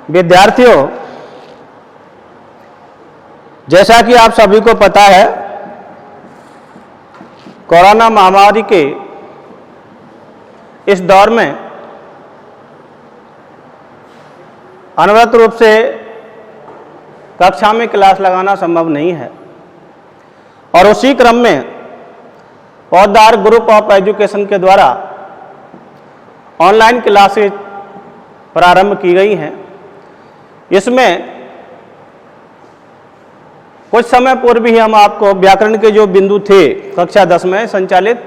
विद्यार्थियों, जैसा कि आप सभी को पता है, कोरोना महामारी के इस दौर में अनवरत रूप से कक्षा में क्लास लगाना संभव नहीं है और उसी क्रम में पौधार ग्रुप ऑफ एजुकेशन के द्वारा ऑनलाइन क्लासेज प्रारंभ की गई हैं। इसमें कुछ समय पूर्व ही हम आपको व्याकरण के जो बिंदु थे कक्षा 10 में संचालित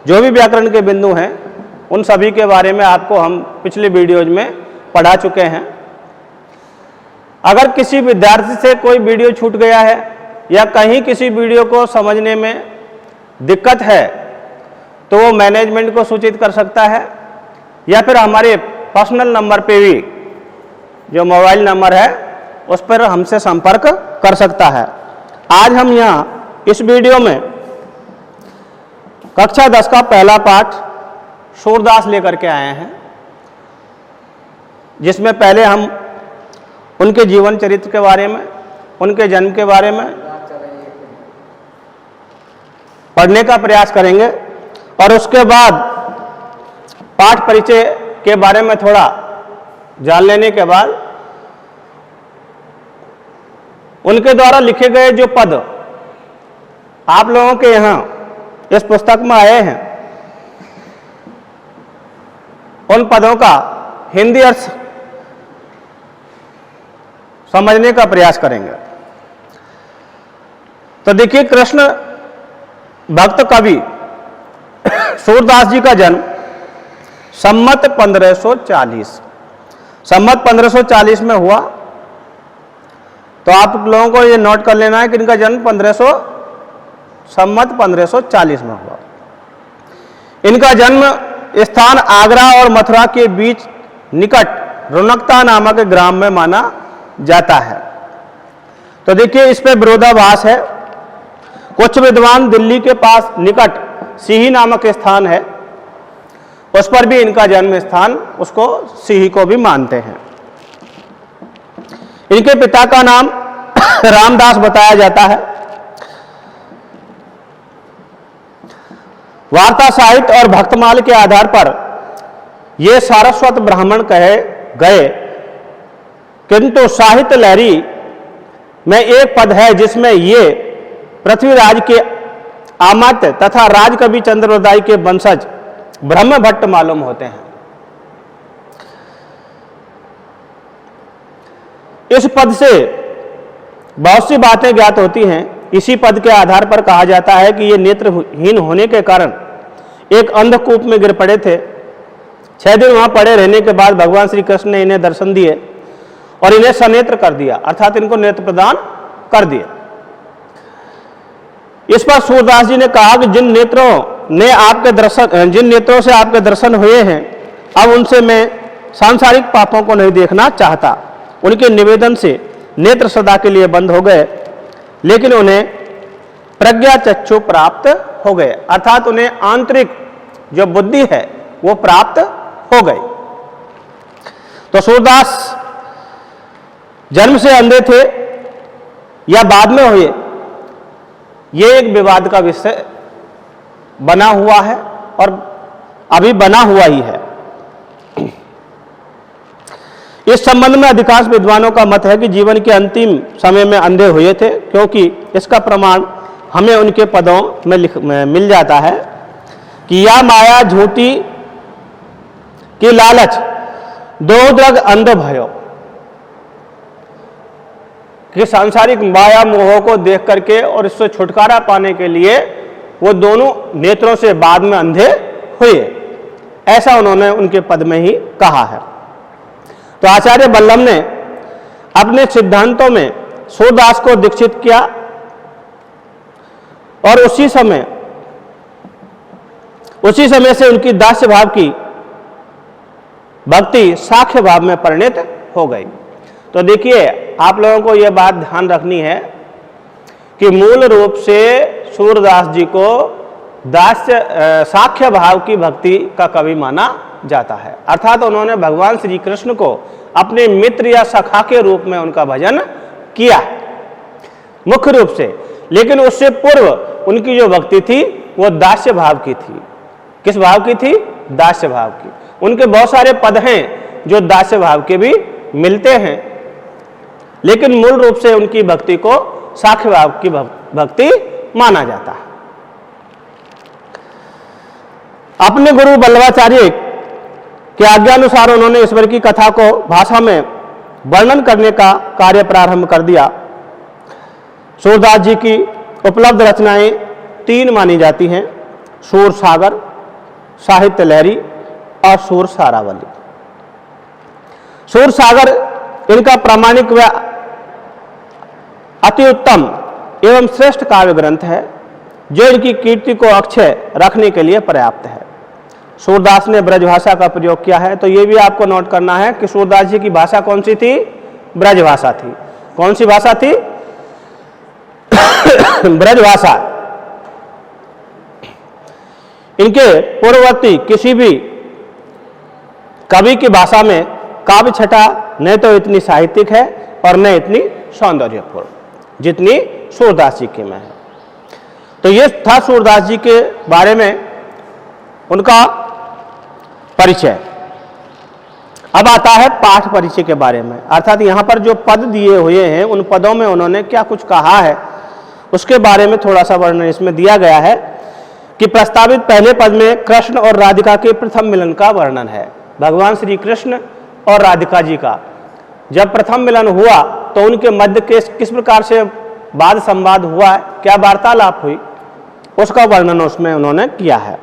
जो भी व्याकरण के बिंदु हैं उन सभी के बारे में आपको हम पिछले वीडियोज में पढ़ा चुके हैं। अगर किसी विद्यार्थी से कोई वीडियो छूट गया है या कहीं किसी वीडियो को समझने में दिक्कत है तो वो मैनेजमेंट को सूचित कर सकता है या फिर हमारे पर्सनल नंबर पे भी जो मोबाइल नंबर है उस पर हमसे संपर्क कर सकता है। आज हम यहाँ इस वीडियो में कक्षा 10 का पहला पाठ सूरदास लेकर के आए हैं, जिसमें पहले हम उनके जीवन चरित्र के बारे में, उनके जन्म के बारे में पढ़ने का प्रयास करेंगे और उसके बाद पाठ परिचय के बारे में थोड़ा जान लेने के बाद उनके द्वारा लिखे गए जो पद आप लोगों के यहाँ इस पुस्तक में आए हैं उन पदों का हिंदी अर्थ समझने का प्रयास करेंगे। तो देखिए, कृष्ण भक्त कवि सूरदास जी का जन्म संमत 1540 में हुआ। तो आप लोगों को ये नोट कर लेना है कि इनका जन्म संमत 1540 में हुआ। इनका जन्म स्थान आगरा और मथुरा के बीच निकट रुनकता नामक ग्राम में माना जाता है। तो देखिए, इस पे विरोधाभास है। कुछ विद्वान दिल्ली के पास निकट सीही नामक स्थान है, उस पर भी इनका जन्म स्थान उसको सीही को भी मानते हैं। इनके पिता का नाम रामदास बताया जाता है। वार्ता साहित्य और भक्तमाल के आधार पर ये सारस्वत ब्राह्मण कहे गए, किंतु साहित्य लहरी में एक पद है जिसमें ये पृथ्वीराज के आमात्य तथा राजकवि चंद्रोदय के वंशज ब्रह्म भट्ट मालूम होते हैं। इस पद से बहुत सी बातें ज्ञात होती हैं। इसी पद के आधार पर कहा जाता है कि ये नेत्रहीन होने के कारण एक अंधकूप में गिर पड़े थे। 6 दिन वहां पड़े रहने के बाद भगवान श्री कृष्ण ने इन्हें दर्शन दिए और इन्हें सनेत्र कर दिया, अर्थात इनको नेत्र प्रदान कर दिया। इस पर सूरदास जी ने कहा कि जिन नेत्रों से आपके दर्शन हुए हैं, अब उनसे मैं सांसारिक पापों को नहीं देखना चाहता। उनके निवेदन से नेत्र सदा के लिए बंद हो गए, लेकिन उन्हें प्रज्ञा चक्षु प्राप्त हो गए, अर्थात उन्हें आंतरिक जो बुद्धि है वो प्राप्त हो गई। तो सूरदास जन्म से अंधे थे या बाद में हुए, ये एक विवाद का विषय बना हुआ है और अभी बना हुआ ही है। इस संबंध में अधिकांश विद्वानों का मत है कि जीवन के अंतिम समय में अंधे हुए थे, क्योंकि इसका प्रमाण हमें उनके पदों में मिल जाता है कि या माया झूठी की लालच दो द्रग अंध भयो, कि सांसारिक माया मोह को देख करके और इससे छुटकारा पाने के लिए वो दोनों नेत्रों से बाद में अंधे हुए, ऐसा उन्होंने उनके पद में ही कहा है। तो आचार्य वल्लभ ने अपने सिद्धांतों में सूरदास को दीक्षित किया और उसी समय से उनकी दास्य भाव की भक्ति साख्य भाव में परिणत हो गई। तो देखिए, आप लोगों को यह बात ध्यान रखनी है कि मूल रूप से सूरदास जी को दास्य साख्य भाव की भक्ति का कवि माना जाता है। अर्थात उन्होंने भगवान श्री कृष्ण को अपने मित्र या सखा के रूप में उनका भजन किया मुख्य रूप से, लेकिन उससे पूर्व उनकी जो भक्ति थी वो दास्य भाव की थी। किस भाव की थी? दास्य भाव की। उनके बहुत सारे पद हैं जो दास्य भाव के भी मिलते हैं, लेकिन मूल रूप से उनकी भक्ति को साख्य भाव की भक्ति माना जाता है। अपने गुरु वल्लभाचार्य के आज्ञानुसार उन्होंने ईश्वर की कथा को भाषा में वर्णन करने का कार्य प्रारंभ कर दिया। सूरदास जी की उपलब्ध रचनाएं 3 मानी जाती हैं: सूर सागर, साहित्य लहरी और सूर सारावली। सूर सागर इनका प्रामाणिक व अति उत्तम एवं श्रेष्ठ काव्य ग्रंथ है, जो इनकी कीर्ति को अक्षय रखने के लिए पर्याप्त है। सूरदास ने ब्रजभाषा का प्रयोग किया है, तो ये भी आपको नोट करना है कि सूरदास जी की भाषा कौन सी थी? ब्रजभाषा थी। कौन सी भाषा थी? ब्रजभाषा। इनके पूर्ववर्ती किसी भी कवि की भाषा में काव्य छटा न तो इतनी साहित्यिक है और न इतनी सौंदर्यपूर्ण जितनी सूरदास जी के में है। तो ये था सूरदास जी के बारे में उनका परिचय। अब आता है पाठ परिचय के बारे में, अर्थात यहाँ पर जो पद दिए हुए हैं उन पदों में उन्होंने क्या कुछ कहा है उसके बारे में थोड़ा सा वर्णन इसमें दिया गया है कि प्रस्तावित पहले पद में कृष्ण और राधिका के प्रथम मिलन का वर्णन है। भगवान श्री कृष्ण और राधिका जी का जब प्रथम मिलन हुआ तो उनके मध्य के किस प्रकार से वाद संवाद हुआ, क्या वार्तालाप हुई, उसका वर्णन उसमें उन्होंने किया है।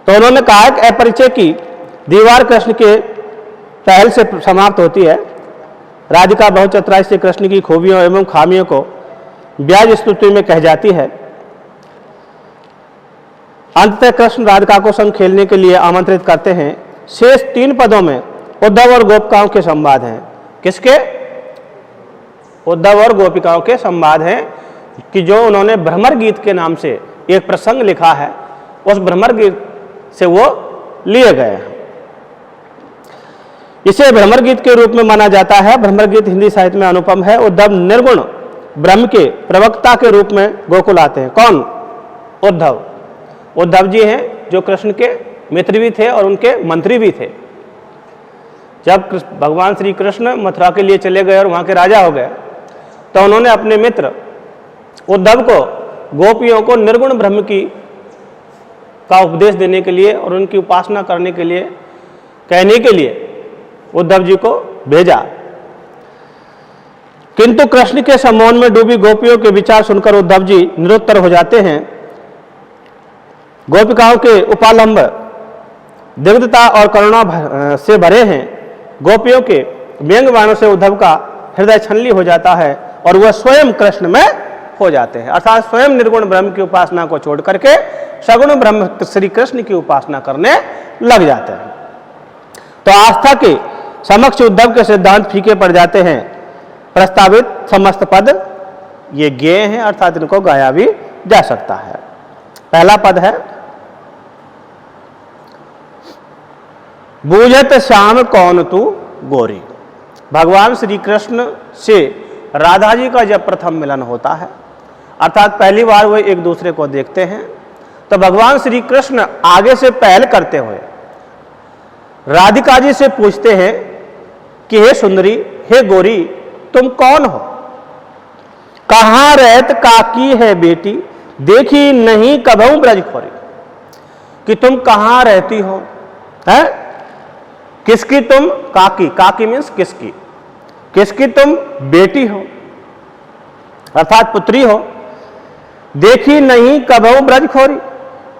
तो उन्होंने कहा कि अपरिचय की दीवार कृष्ण के पहल से समाप्त होती है। राधिका बहुचतुराई से कृष्ण की खूबियों एवं खामियों को ब्याज स्तुति में कह जाती है। अंततः कृष्ण राधिका को संग खेलने के लिए आमंत्रित करते हैं। शेष 3 पदों में उद्धव और गोपिकाओं के संवाद हैं। किसके? उद्धव और गोपिकाओं के संवाद हैं कि जो उन्होंने भ्रमर गीत के नाम से एक प्रसंग लिखा है, उस भ्रमर गीत से वो लिए गए हैं। इसे भ्रमर गीत के रूप में माना जाता है। भ्रमर गीत हिंदी साहित्य में अनुपम है। उद्धव निर्गुण ब्रह्म के प्रवक्ता के रूप में गोकुल आते हैं। कौन? उद्धव। उद्धव जी हैं जो कृष्ण के मित्र भी थे और उनके मंत्री भी थे। जब भगवान श्री कृष्ण मथुरा के लिए चले गए और वहां के राजा हो गए तो उन्होंने अपने मित्र उद्धव को गोपियों को निर्गुण ब्रह्म का उपदेश देने के लिए और उनकी उपासना करने के लिए कहने के लिए उद्धव जी को भेजा। किंतु कृष्ण के सम्मोहन में डूबी गोपियों के विचार सुनकर उद्धव जी निरुत्तर हो जाते हैं। गोपिकाओं के उपालंब दिग्धता और करुणा से भरे हैं। गोपियों के व्यंग बाणों से उद्धव का हृदय छलनी हो जाता है और वह स्वयं कृष्ण में हो जाते हैं, अर्थात स्वयं निर्गुण ब्रह्म की उपासना को छोड़ करके सगुण ब्रह्म श्री कृष्ण की उपासना करने लग जाते हैं। तो आस्था के समक्ष उद्धव के सिद्धांत फीके पड़ जाते हैं। प्रस्तावित समस्त पद ये गेय हैं, अर्थात इनको गाया भी जा सकता है। पहला पद है बूझत श्याम कौन तू गोरी। भगवान श्री कृष्ण से राधा जी का जब प्रथम मिलन होता है, अर्थात पहली बार वो एक दूसरे को देखते हैं, तो भगवान श्री कृष्ण आगे से पहल करते हुए राधिका जी से पूछते हैं कि हे सुंदरी, हे गोरी, तुम कौन हो? कहाँ रहत काकी है बेटी, देखी नहीं कभू ब्रज खोरी। कि तुम कहाँ रहती हो, है? किसकी तुम काकी, काकी मीन्स किसकी, किसकी तुम बेटी हो अर्थात पुत्री हो। देखी नहीं कभू ब्रज खोरी,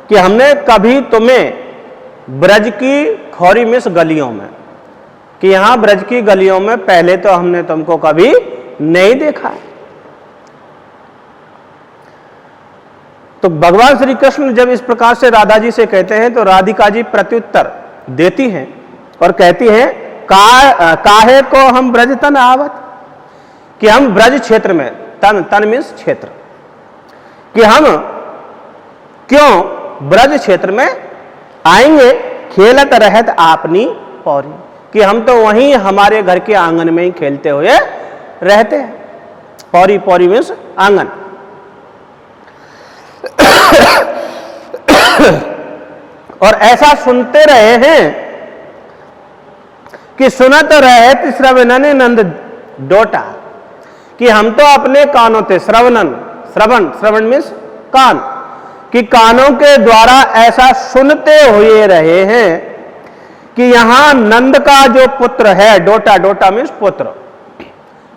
कि हमने कभी तुम्हें ब्रज की खोरी मीन्स गलियों में, कि यहां ब्रज की गलियों में पहले तो हमने तुमको कभी नहीं देखा। तो भगवान श्री कृष्ण जब इस प्रकार से राधा जी से कहते हैं तो राधिका जी प्रत्युत्तर देती हैं और कहती हैं काहे को हम ब्रज तन आवत, कि हम ब्रज क्षेत्र में, तन मीन्स क्षेत्र, कि हम क्यों ब्रज क्षेत्र में आएंगे, खेलत रहत आपनी पौरी, कि हम तो वहीं हमारे घर के आंगन में ही खेलते हुए रहते हैं। पौरी, पौरी मीन्स आंगन। और ऐसा सुनते रहे हैं कि सुनत रहे श्रवणन नंद डोटा, कि हम तो अपने कानों से श्रवण मीन्स कान, कि कानों के द्वारा ऐसा सुनते हुए रहे हैं कि यहां नंद का जो पुत्र है, डोटा, डोटा मीन्स पुत्र,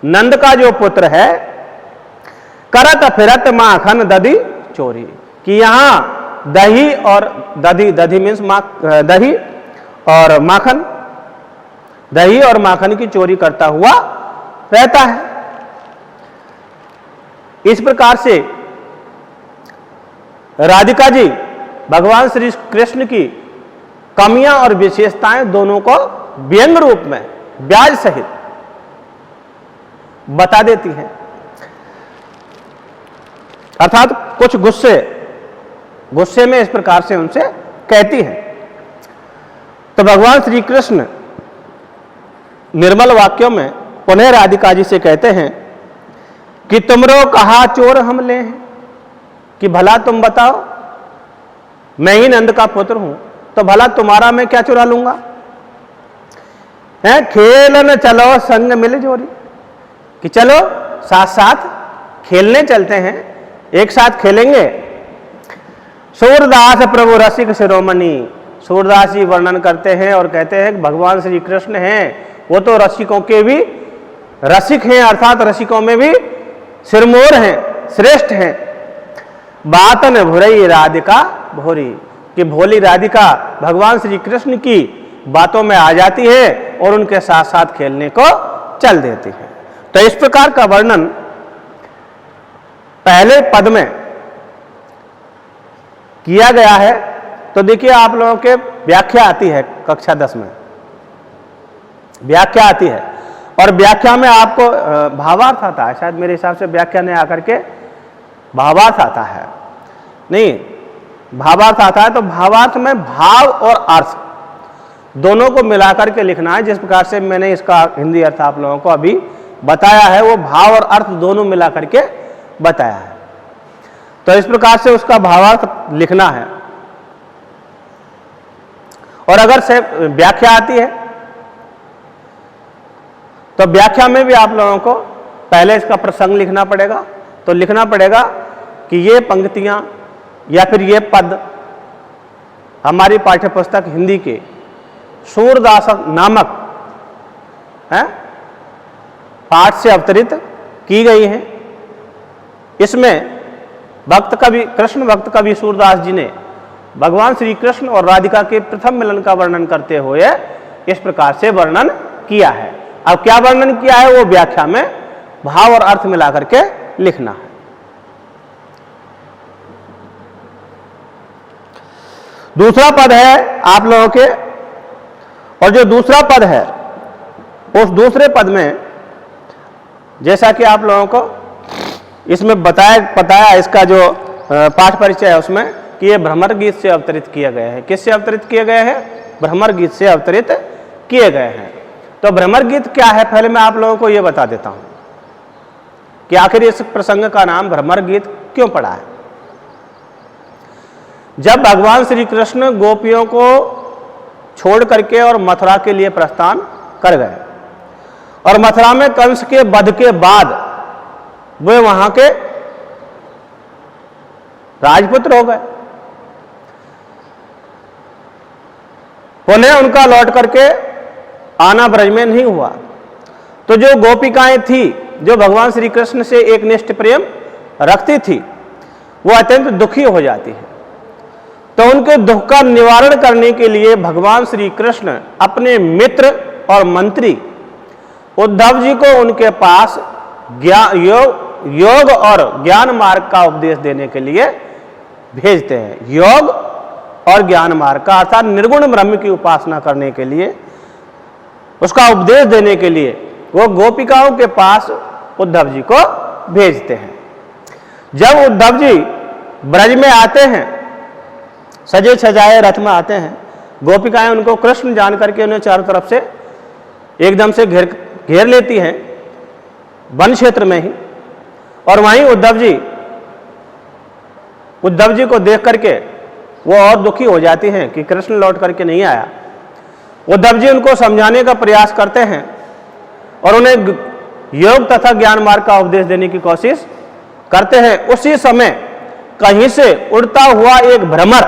नंद का जो पुत्र है, करत फिरत माखन दधी चोरी, कि यहां दही और दधी, दधी मीन्स दही और माखन, दही और माखन की चोरी करता हुआ रहता है। इस प्रकार से राधिका जी भगवान श्री कृष्ण की कमियां और विशेषताएं दोनों को व्यंग रूप में ब्याज सहित बता देती हैं, अर्थात कुछ गुस्से में इस प्रकार से उनसे कहती हैं। तो भगवान श्री कृष्ण निर्मल वाक्यों में पुनः राधिका जी से कहते हैं कि तुमरो कहा चोर हम ले हैं, कि भला तुम बताओ, मैं ही नंद का पुत्र हूं, तो भला तुम्हारा मैं क्या चुरा लूंगा? है खेलन चलो संग मिल जोरी, कि चलो साथ साथ खेलने चलते हैं, एक साथ खेलेंगे। सूरदास प्रभु रसिक शिरोमणि, सूरदास जी वर्णन करते हैं और कहते हैं कि भगवान श्री कृष्ण हैं, वो तो रसिकों के भी रसिक हैं, अर्थात रसिकों में भी सिरमौर हैं, श्रेष्ठ हैं। बातन भुरई राधिका भोरी, कि भोली राधिका भगवान श्री कृष्ण की बातों में आ जाती है और उनके साथ साथ खेलने को चल देती है। तो इस प्रकार का वर्णन पहले पद में किया गया है। तो देखिए आप लोगों के व्याख्या आती है कक्षा 10 में, व्याख्या आती है, और व्याख्या में आपको भावार्थ आता है, शायद मेरे हिसाब से व्याख्या ने आकर के भावार्थ आता है, नहीं भावार्थ आता है। तो भावार्थ में भाव और अर्थ दोनों को मिलाकर के लिखना है, जिस प्रकार से मैंने इसका हिंदी अर्थ आप लोगों को अभी बताया है, वो भाव और अर्थ दोनों मिलाकर के बताया है। तो इस प्रकार से उसका भावार्थ लिखना है। और अगर से व्याख्या आती है तो व्याख्या में भी आप लोगों को पहले इसका प्रसंग लिखना पड़ेगा। तो लिखना पड़ेगा कि ये पंक्तियां या फिर ये पद हमारी पाठ्यपुस्तक हिंदी के सूरदास नामक पाठ से अवतरित की गई हैं। इसमें भक्त कवि, कृष्ण भक्त कवि सूरदास जी ने भगवान श्री कृष्ण और राधिका के प्रथम मिलन का वर्णन करते हुए इस प्रकार से वर्णन किया है। अब क्या वर्णन किया है वो व्याख्या में भाव और अर्थ मिलाकर के लिखना है। दूसरा पद है आप लोगों के, और जो दूसरा पद है उस दूसरे पद में जैसा कि आप लोगों को इसमें बताया इसका जो पाठ परिचय है उसमें कि ये भ्रमर गीत से अवतरित किए गए हैं। किससे अवतरित किए गए हैं? भ्रमर गीत से अवतरित किए गए हैं। तो भ्रमर गीत क्या है, पहले मैं आप लोगों को ये बता देता हूं कि आखिर इस प्रसंग का नाम भ्रमर गीत क्यों पड़ा है। जब भगवान श्री कृष्ण गोपियों को छोड़ करके और मथुरा के लिए प्रस्थान कर गए और मथुरा में कंस के वध के बाद वे वहां के राजपुत्र हो गए, पुनः उनका लौट करके आना ब्रज में नहीं हुआ। तो जो गोपिकाएं थी जो भगवान श्री कृष्ण से एक निष्ठ प्रेम रखती थी वो अत्यंत दुखी हो जाती है। तो उनके दुख का निवारण करने के लिए भगवान श्री कृष्ण अपने मित्र और मंत्री उद्धव जी को उनके पास योग और ज्ञान मार्ग का उपदेश देने के लिए भेजते हैं। योग और ज्ञान मार्ग का अर्थात निर्गुण ब्रह्म की उपासना करने के लिए, उसका उपदेश देने के लिए वो गोपिकाओं के पास उद्धव जी को भेजते हैं। जब उद्धव जी ब्रज में आते हैं सजे सजाए रथ में आते हैं। गोपिकाएं उनको कृष्ण जान करके उन्हें चारों तरफ से एकदम से घेर लेती हैं वन क्षेत्र में ही। और वहीं उद्धव जी को देख करके वो और दुखी हो जाती हैं कि कृष्ण लौट करके नहीं आया। उद्धव जी उनको समझाने का प्रयास करते हैं और उन्हें योग तथा ज्ञान मार्ग का उपदेश देने की कोशिश करते हैं। उसी समय कहीं से उड़ता हुआ एक भ्रमर,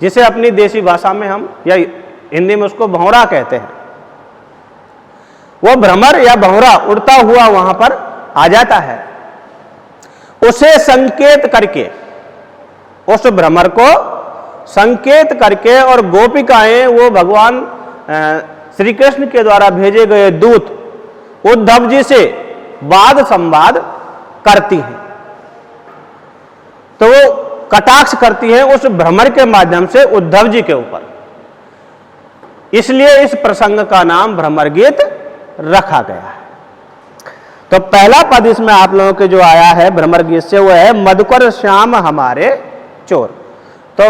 जिसे अपनी देसी भाषा में हम या हिंदी में उसको भंवरा कहते हैं, वो भ्रमर या भंवरा उड़ता हुआ वहां पर आ जाता है। उसे संकेत करके, उस भ्रमर को संकेत करके, और गोपिकाएं वो भगवान श्री कृष्ण के द्वारा भेजे गए दूत उद्धव जी से वाद संवाद करती हैं। तो वो कटाक्ष करती हैं उस भ्रमर के माध्यम से उद्धव जी के ऊपर। इसलिए इस प्रसंग का नाम भ्रमर गीत रखा गया है। तो पहला पद इसमें आप लोगों के जो आया है भ्रमर गीत से, वो है मधुकर श्याम हमारे चोर। तो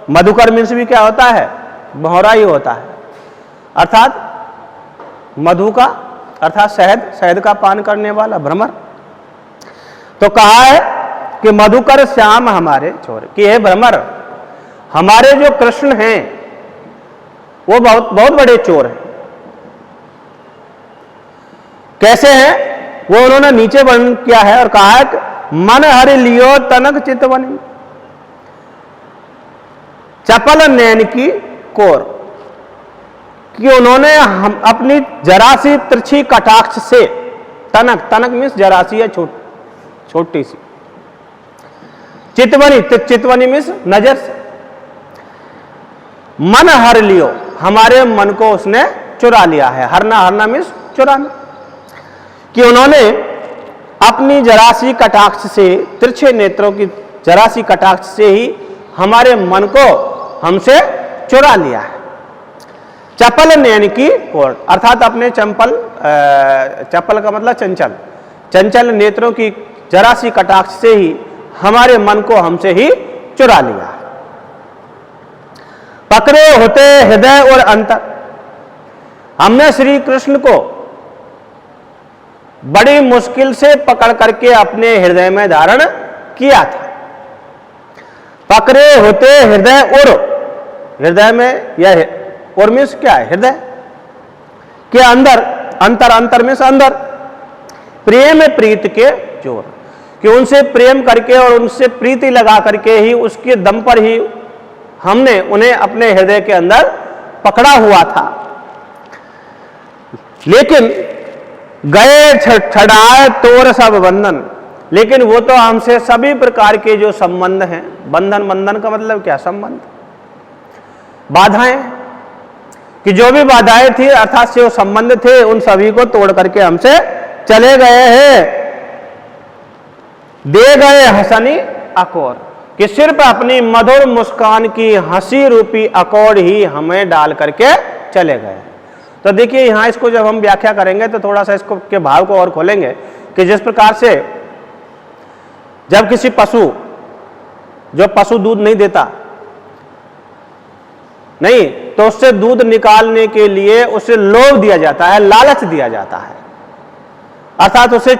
मधुकर मीन्स भी क्या होता है? भंवरा ही होता है, अर्थात मधु का अर्थात शहद का पान करने वाला भ्रमर। तो कहा है कि मधुकर श्याम हमारे चोर, कि हे भ्रमर, हमारे जो कृष्ण हैं वो बहुत बड़े चोर हैं। कैसे हैं वो उन्होंने नीचे वर्णन किया है और कहा है कि मन हरि लियो तनक चितवनी, चपल नैन की कोर, कि उन्होंने हम अपनी जरा सी तिरछी कटाक्ष से, तनक मीन्स जरा सी या छोटी सी, चितवनी मीन्स नजर से, मन हर लियो, हमारे मन को उसने चुरा लिया है। हरना मीन्स चुराना, कि उन्होंने अपनी जरा सी कटाक्ष से, तिरछे नेत्रों की जरा सी कटाक्ष से ही हमारे मन को हमसे चुरा लिया है। चपल नैन की कोर, अर्थात अपने चपल का मतलब चंचल नेत्रों की जरा सी कटाक्ष से ही हमारे मन को हमसे ही चुरा लिया। पकड़े होते हृदय और अंतर, हमने श्री कृष्ण को बड़ी मुश्किल से पकड़ करके अपने हृदय में धारण किया था। पकड़े होते हृदय और, हृदय में यह और मीन्स क्या है? हृदय के अंदर, अंतर मीन्स अंदर, प्रेम प्रीत के जोर, कि उनसे प्रेम करके और उनसे प्रीति लगा करके ही, उसके दम पर ही हमने उन्हें अपने हृदय के अंदर पकड़ा हुआ था। लेकिन गए छड़ाए तोर सब बंधन, लेकिन वो तो हमसे सभी प्रकार के जो संबंध हैं, बंधन का मतलब क्या? संबंध, बाधाएं, कि जो भी बाधाएं थी अर्थात से वो संबंध थे, उन सभी को तोड़ करके हमसे चले गए हैं। दे गए हंसनी अकोर, कि सिर्फ अपनी मधुर मुस्कान की हंसी रूपी अकोर ही हमें डाल करके चले गए। तो देखिए यहां इसको जब हम व्याख्या करेंगे तो थोड़ा सा इसको के भाव को और खोलेंगे, कि जिस प्रकार से जब किसी जो पशु दूध नहीं देता नहीं, तो उससे दूध निकालने के लिए उसे लोभ दिया जाता है, लालच दिया जाता है, अर्थात उसे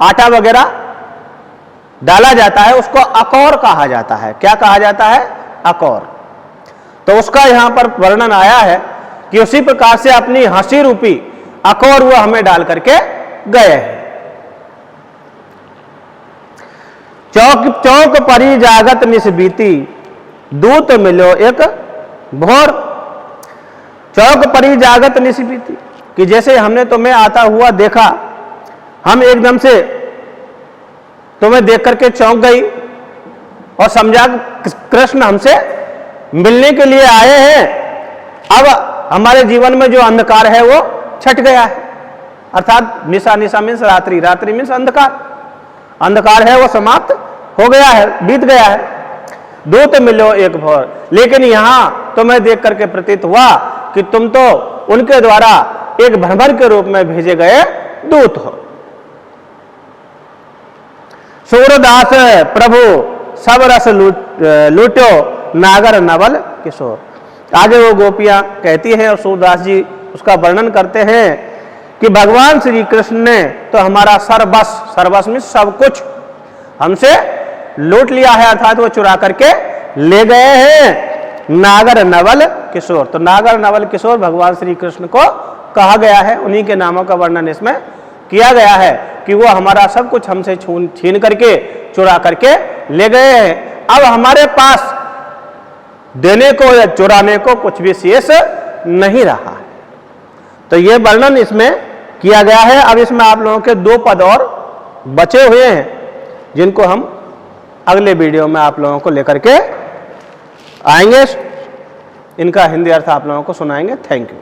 आटा वगैरह डाला जाता है, उसको अकौर कहा जाता है। क्या कहा जाता है? अकौर। तो उसका यहां पर वर्णन आया है कि उसी प्रकार से अपनी हंसी रूपी अकौर वो हमें डाल करके गए हैं। चौक परी जागत निस्बीती, दूत मिलो एक भोर। चौक परी जागत निस्बीती, कि जैसे हमने तुम्हें आता हुआ देखा, हम एकदम से तुम्हें देख करके चौंक गई और समझा कृष्ण हमसे मिलने के लिए आए हैं। अब हमारे जीवन में जो अंधकार है वो छट गया है, अर्थात निशा मीन्स रात्रि मीन्स अंधकार है वो समाप्त हो गया है, बीत गया है। दूत मिलो एक भोर, लेकिन यहां तुम्हें देख करके प्रतीत हुआ कि तुम तो उनके द्वारा एक भ्रमर के रूप में भेजे गए दूत हो। सूरदास प्रभु सब रस लूटो, नागर नवल किशोर। आगे वो गोपियां कहती हैं और सूरदास जी उसका वर्णन करते हैं कि भगवान श्री कृष्ण ने तो हमारा सर्वस्व में सब कुछ हमसे लूट लिया है, अर्थात वो चुरा करके ले गए हैं। नागर नवल किशोर, तो नागर नवल किशोर भगवान श्री कृष्ण को कहा गया है, उन्हीं के नामों का वर्णन इसमें किया गया है कि वो हमारा सब कुछ हमसे छीन करके चुरा करके ले गए हैं। अब हमारे पास देने को या चुराने को कुछ भी शेष नहीं रहा है। तो ये वर्णन इसमें किया गया है। अब इसमें आप लोगों के 2 पद और बचे हुए हैं जिनको हम अगले वीडियो में आप लोगों को लेकर के आएंगे, इनका हिंदी अर्थ आप लोगों को सुनाएंगे। Thank you.